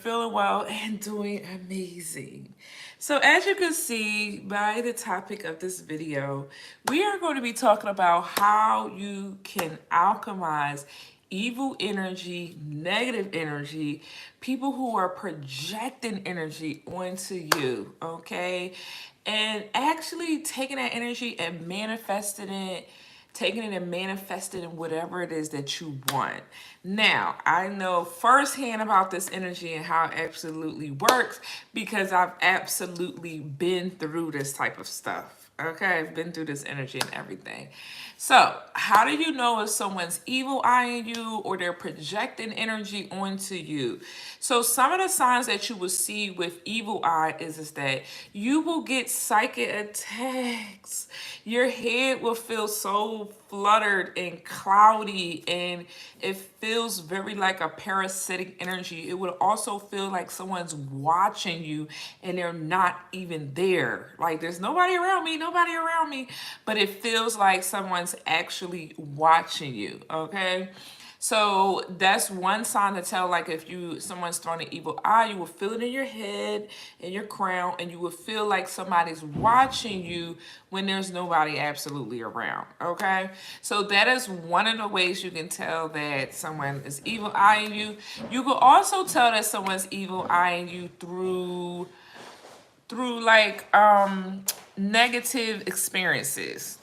feeling well and doing amazing. So as you can see by the topic of this video, we are going to be talking about how you can alchemize evil energy, negative energy, people who are projecting energy onto you, okay? And actually taking that energy and manifesting it, taking it and manifesting in whatever it is that you want. Now, I know firsthand about this energy and how it absolutely works because I've absolutely been through this type of stuff. Okay, I've been through this energy and everything. So, how do you know if someone's evil eyeing you or they're projecting energy onto you? So, some of the signs that you will see with evil eye is that you will get psychic attacks. Your head will feel so fluttered and cloudy, and it feels very like a parasitic energy. It would also feel like someone's watching you and they're not even there. Like there's nobody around me, but it feels like someone's actually watching you, okay? So that's one sign to tell, like if someone's throwing an evil eye, you will feel it in your head, in your crown, and you will feel like somebody's watching you when there's nobody absolutely around. Okay, so that is one of the ways you can tell that someone is evil eyeing you. You can also tell that someone's evil eyeing you through like negative experiences.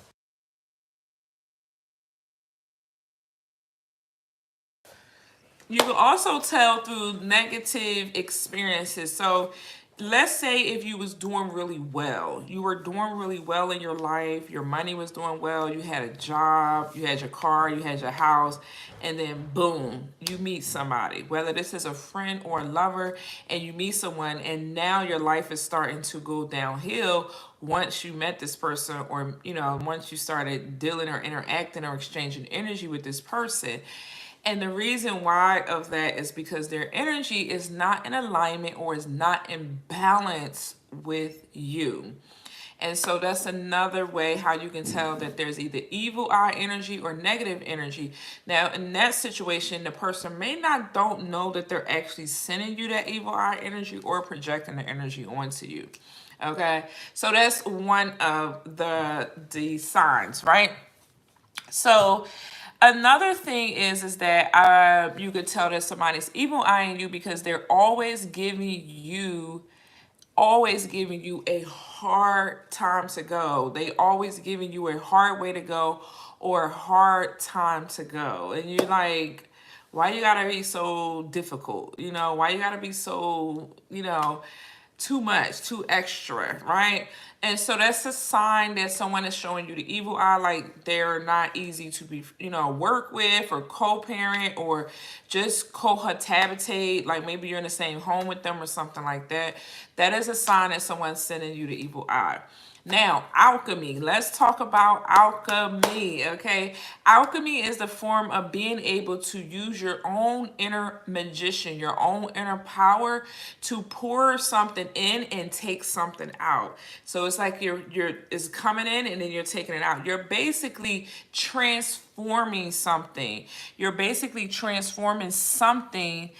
You can also tell through negative experiences. So let's say if you was doing really well, you were doing really well in your life, your money was doing well, you had a job, you had your car, you had your house, and then boom, you meet somebody, whether this is a friend or a lover, and you meet someone and now your life is starting to go downhill once you met this person, or once you started dealing or interacting or exchanging energy with this person. And the reason why of that is because their energy is not in alignment or is not in balance with you. And so that's another way how you can tell that there's either evil eye energy or negative energy. Now, in that situation, the person may not don't know that they're actually sending you that evil eye energy or projecting the energy onto you. Okay, so that's one of the signs, right? So another thing is that you could tell that somebody's evil eyeing you because they're always giving you a hard time to go. They always giving you a hard way to go or a hard time to go. And you're like, why you gotta be so difficult? Why you gotta be so, too much, too extra, right? And so that's a sign that someone is showing you the evil eye, like they're not easy to be, work with or co-parent or just cohabitate, like maybe you're in the same home with them or something like that. That is a sign that someone's sending you the evil eye. Now, alchemy. Let's talk about alchemy, okay? Alchemy is the form of being able to use your own inner magician, your own inner power to pour something in and take something out. So it's like it's coming in and then you're taking it out. You're basically transforming something. You're basically transforming something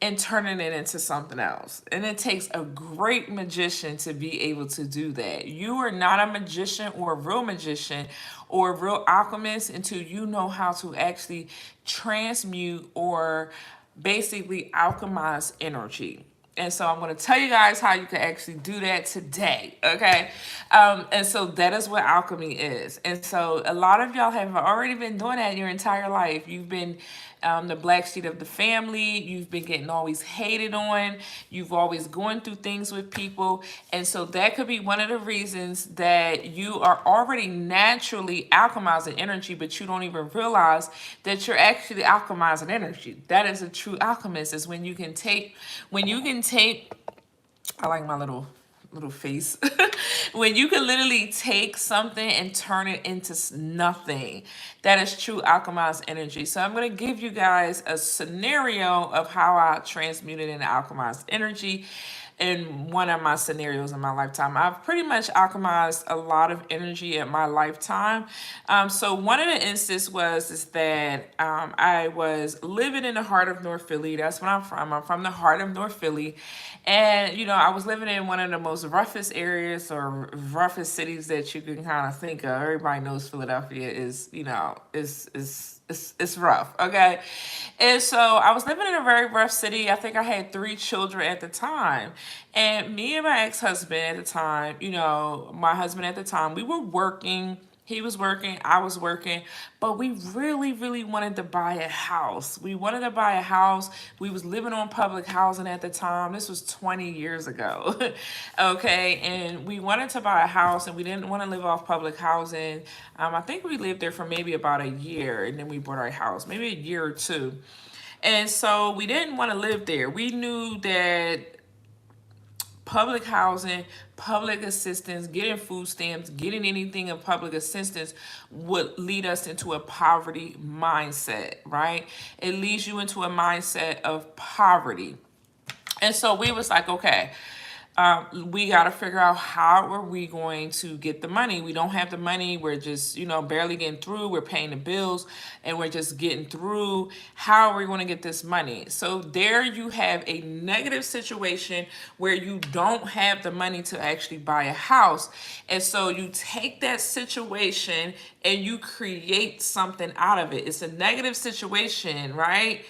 and turning it into something else. And it takes a great magician to be able to do that. You are not a magician or a real magician or a real alchemist until you know how to actually transmute or basically alchemize energy. And so I'm going to tell you guys how you can actually do that today, okay? And so that is what alchemy is. And so a lot of y'all have already been doing that your entire life. You've been the black sheep of the family. You've been getting always hated on. You've always going through things with people. And so that could be one of the reasons that you are already naturally alchemizing energy, but you don't even realize that you're actually alchemizing energy. That is a true alchemist, is when you can take, I like my little little face. When you can literally take something and turn it into nothing. That is true alchemized energy. So I'm going to give you guys a scenario of how I transmuted into alchemized energy in one of my scenarios in my lifetime. I've pretty much alchemized a lot of energy in my lifetime. So one of the instances was is that I was living in the heart of North Philly. That's where I'm from. I'm from the heart of North Philly. And, you know, I was living in one of the most roughest areas or roughest cities that you can kind of think of. Everybody knows Philadelphia is, you know, it's rough, okay? And so I was living in a very rough city. I think I had 3 children at the time. And me and my ex-husband at the time, you know, my husband at the time, we were working. He was working, I was working, but we really, really wanted to buy a house. We wanted to buy a house. We was living on public housing at the time. This was 20 years ago. Okay, and we wanted to buy a house and we didn't want to live off public housing. I think we lived there for maybe about a year and then we bought our house, maybe a year or two. And so we didn't want to live there. We knew that public housing, public assistance, getting food stamps, getting anything of public assistance would lead us into a poverty mindset, right? It leads you into a mindset of poverty. And so we was like, okay, we got to figure out how are we going to get the money. We don't have the money. We're just, you know, barely getting through. We're paying the bills and we're just getting through. How are we going to get this money? So there you have a negative situation where you don't have the money to actually buy a house. And so you take that situation and you create something out of it. It's a negative situation, right?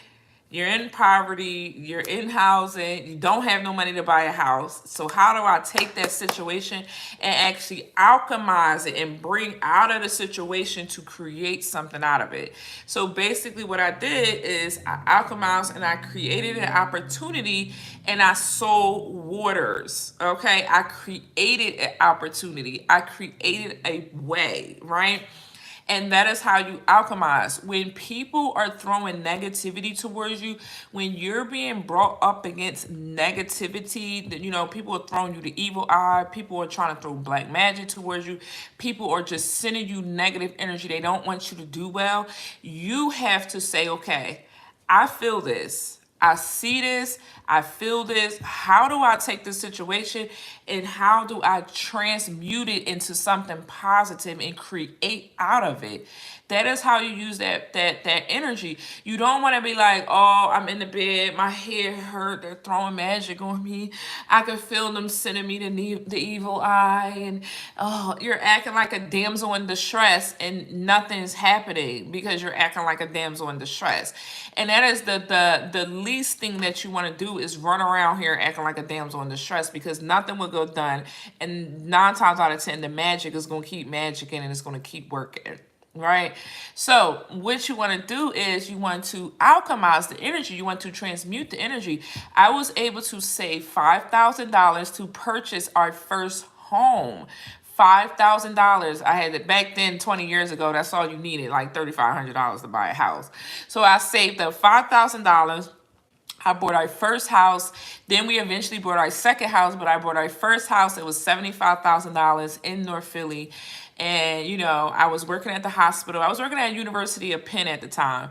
You're in poverty, you're in housing, you don't have no money to buy a house. So how do I take that situation and actually alchemize it and bring out of the situation to create something out of it? So basically what I did is I alchemized and I created an opportunity and I sold waters, okay? I created an opportunity. I created a way, right? And that is how you alchemize. When people are throwing negativity towards you, when you're being brought up against negativity, that you know, people are throwing you the evil eye, people are trying to throw black magic towards you, people are just sending you negative energy. They don't want you to do well. You have to say, okay, I feel this. I see this, I feel this. How do I take this situation and how do I transmute it into something positive and create out of it? That is how you use that energy. You don't want to be like, oh, I'm in the bed, my head hurt, they're throwing magic on me. I can feel them sending me the evil eye, and oh, you're acting like a damsel in distress, and nothing's happening because you're acting like a damsel in distress. And that is the least thing that you want to do is run around here acting like a damsel in distress, because nothing will go done. And 9 times out of 10, the magic is going to keep magicking and it's going to keep working. Right? So what you want to do is you want to alchemize the energy. You want to transmute the energy. I was able to save $5,000 to purchase our first home. $5,000. I had it back then 20 years ago. That's all you needed, like $3,500 to buy a house. So I saved up $5,000. I bought our first house. Then we eventually bought our second house, but I bought our first house. It was $75,000 in North Philly. And, you know, I was working at the hospital. I was working at University of Penn at the time.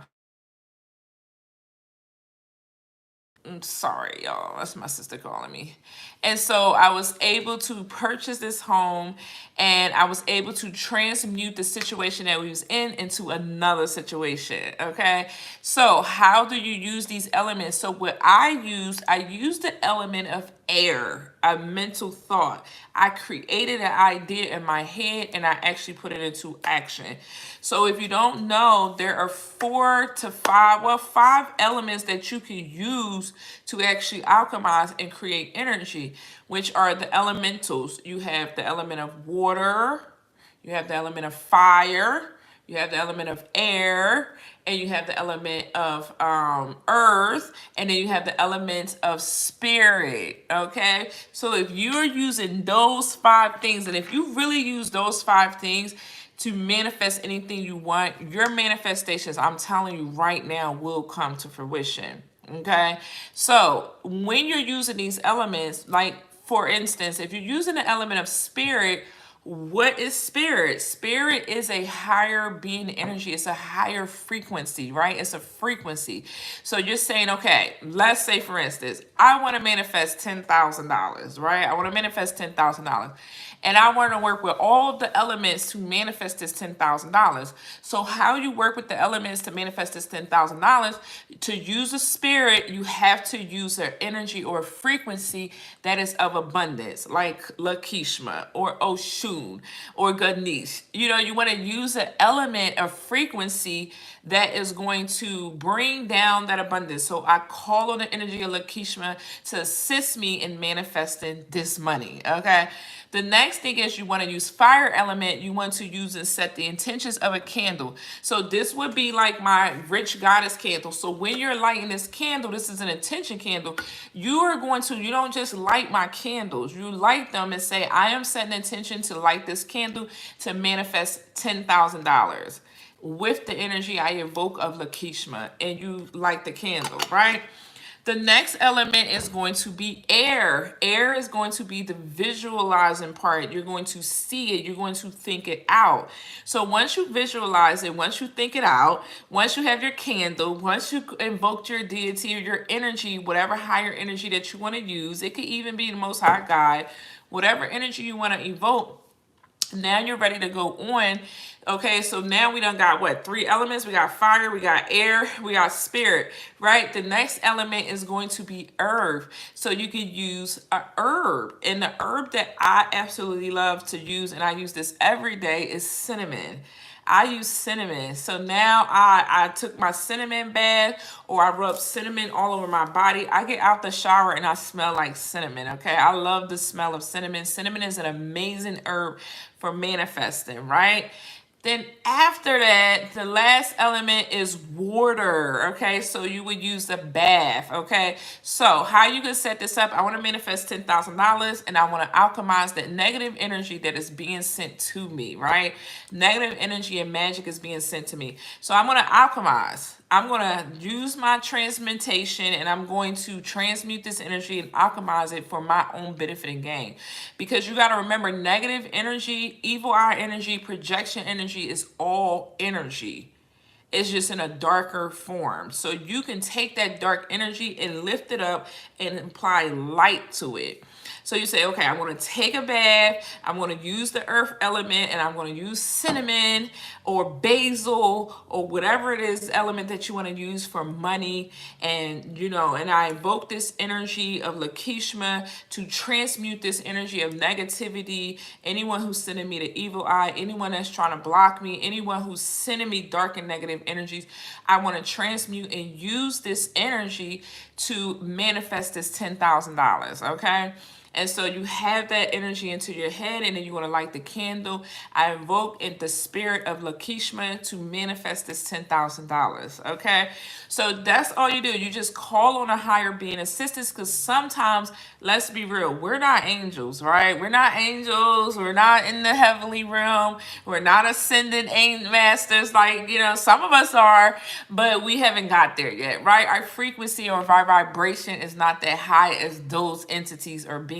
I'm sorry, y'all. That's my sister calling me. And so I was able to purchase this home and I was able to transmute the situation that we was in into another situation. Okay. So how do you use these elements? So what I used the element of air, a mental thought. I created an idea in my head and I actually put it into action. So if you don't know, there are 5 elements that you can use to actually alchemize and create energy, which are the elementals. You have the element of water, you have the element of fire, you have the element of air, and you have the element of earth, and then you have the element of spirit, okay? So if you're using those 5 things, and if you really use those 5 things to manifest anything you want, your manifestations, I'm telling you right now, will come to fruition, okay? So when you're using these elements, like for instance, if you're using the element of spirit, what is spirit? Spirit is a higher being energy. It's a higher frequency, right? It's a frequency. So you're saying, okay, let's say for instance, I want to manifest $10,000, right? I want to manifest $10,000. And I want to work with all of the elements to manifest this $10,000. So how you work with the elements to manifest this $10,000, to use a spirit, you have to use an energy or a frequency that is of abundance, like Lakishma or Oshun or Ganesh. You know, you want to use an element of frequency that is going to bring down that abundance. So I call on the energy of Lakishma to assist me in manifesting this money. Okay. The next thing is you want to use fire element. You want to use and set the intentions of a candle. So this would be like my rich goddess candle. So when you're lighting this candle, this is an intention candle. You are going to, you don't just light my candles. You light them and say, I am setting intention to light this candle to manifest $10,000 with the energy I evoke of Lakishma, and you light the candle, right? The next element is going to be air. Air is going to be the visualizing part. You're going to see it. You're going to think it out. So once you visualize it, once you think it out, once you have your candle, once you invoked your deity or your energy, whatever higher energy that you want to use, it could even be the Most High God, whatever energy you want to evoke. Now you're ready to go on. Okay, so now we done got what? 3 elements. We got fire, we got air, we got spirit, right? The next element is going to be herb. So you could use a herb. And the herb that I absolutely love to use, and I use this every day, is cinnamon. I use cinnamon. So now I took my cinnamon bath, or I rub cinnamon all over my body. I get out the shower and I smell like cinnamon, okay? I love the smell of cinnamon. Cinnamon is an amazing herb for manifesting, right? Then after that, the last element is water, okay? So you would use the bath, okay? So how you can set this up, I want to manifest $10,000 and I want to alchemize that negative energy that is being sent to me, right? Negative energy and magic is being sent to me. So I'm going to alchemize. I'm going to use my transmutation and I'm going to transmute this energy and alchemize it for my own benefit and gain. Because you got to remember, negative energy, evil eye energy, projection energy is all energy. It's just in a darker form. So you can take that dark energy and lift it up and apply light to it. So you say, okay, I'm going to take a bath. I'm going to use the earth element and I'm going to use cinnamon or basil or whatever it is element that you want to use for money. And, you know, and I invoke this energy of Lakishma to transmute this energy of negativity. Anyone who's sending me the evil eye, anyone that's trying to block me, anyone who's sending me dark and negative energies, I want to transmute and use this energy to manifest this $10,000, okay? And so you have that energy into your head, and then you want to light the candle. I invoke in the spirit of Lakishma to manifest this $10,000. Okay, so that's all you do. You just call on a higher being assistance, because sometimes, let's be real, we're not angels, right? We're not angels. We're not in the heavenly realm. We're not ascended angel masters. Like, you know, some of us are, but we haven't got there yet, right? Our frequency or our vibration is not that high as those entities or beings.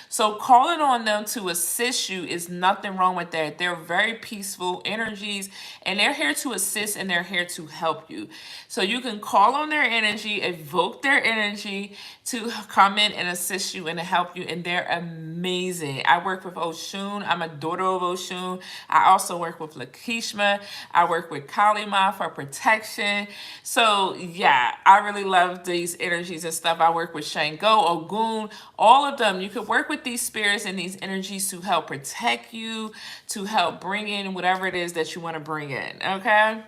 So calling on them to assist you is nothing wrong with that. They're very peaceful energies and they're here to assist and they're here to help you. So you can call on their energy, evoke their energy to come in and assist you and to help you, and they're amazing. I work with Oshun. I'm a daughter of Oshun. I also work with Lakishma. I work with Kalima for protection. So yeah, I really love these energies and stuff. I work with Shango, Ogun, all of them. You could work with these spirits and these energies to help protect you, to help bring in whatever it is that you want to bring in, okay?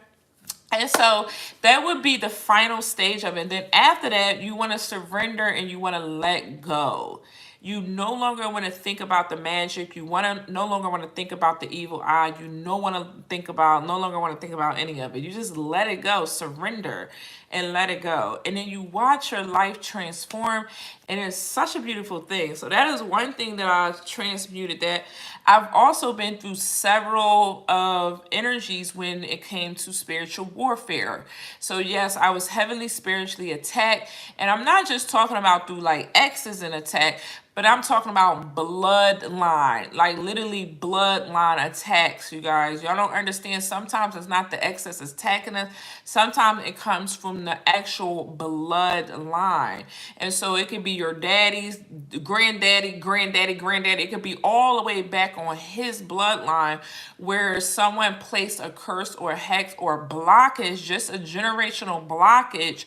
And so that would be the final stage of it. And then after that, you want to surrender and you want to let go. You no longer want to think about the magic. You no longer want to think about the evil eye. You no longer want to think about any of it. You just let it go, surrender and let it go. And then you watch your life transform, and it's such a beautiful thing. So that is one thing that I've transmuted. That I've also been through several of energies when it came to spiritual warfare. So yes, I was heavily spiritually attacked, and I'm not just talking about through like exes and attack, but I'm talking about bloodline, like literally bloodline attacks, you guys. Y'all don't understand. Sometimes it's not the excess attacking us. Sometimes it comes from the actual bloodline. And so it could be your daddy's granddaddy. It could be all the way back on his bloodline where someone placed a curse or a hex or blockage, just a generational blockage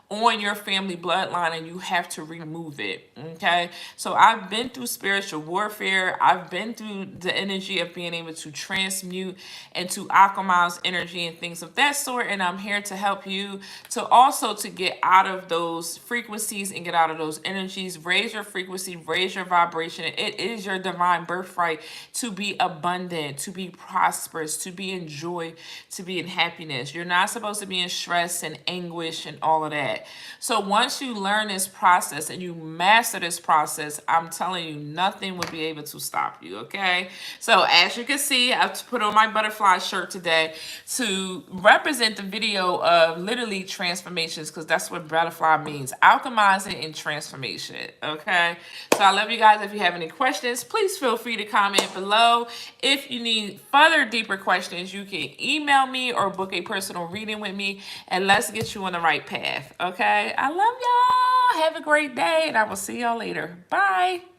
on your family bloodline, and you have to remove it. Okay, so I've been through spiritual warfare. I've been through the energy of being able to transmute and to alchemize energy and things of that sort, and I'm here to help you to also to get out of those frequencies and get out of those energies. Raise your frequency, raise your vibration. It is your divine birthright to be abundant, to be prosperous, to be in joy, to be in happiness. You're not supposed to be in stress and anguish and all of that. So once you learn this process and you master this process, I'm telling you, nothing will be able to stop you, okay? So as you can see, I've put on my butterfly shirt today to represent the video of literally transformations, because that's what butterfly means, alchemizing and transformation, okay? So I love you guys. If you have any questions, please feel free to comment below. If you need further deeper questions, you can email me or book a personal reading with me, and let's get you on the right path. Okay, I love y'all. Have a great day, and I will see y'all later. Bye.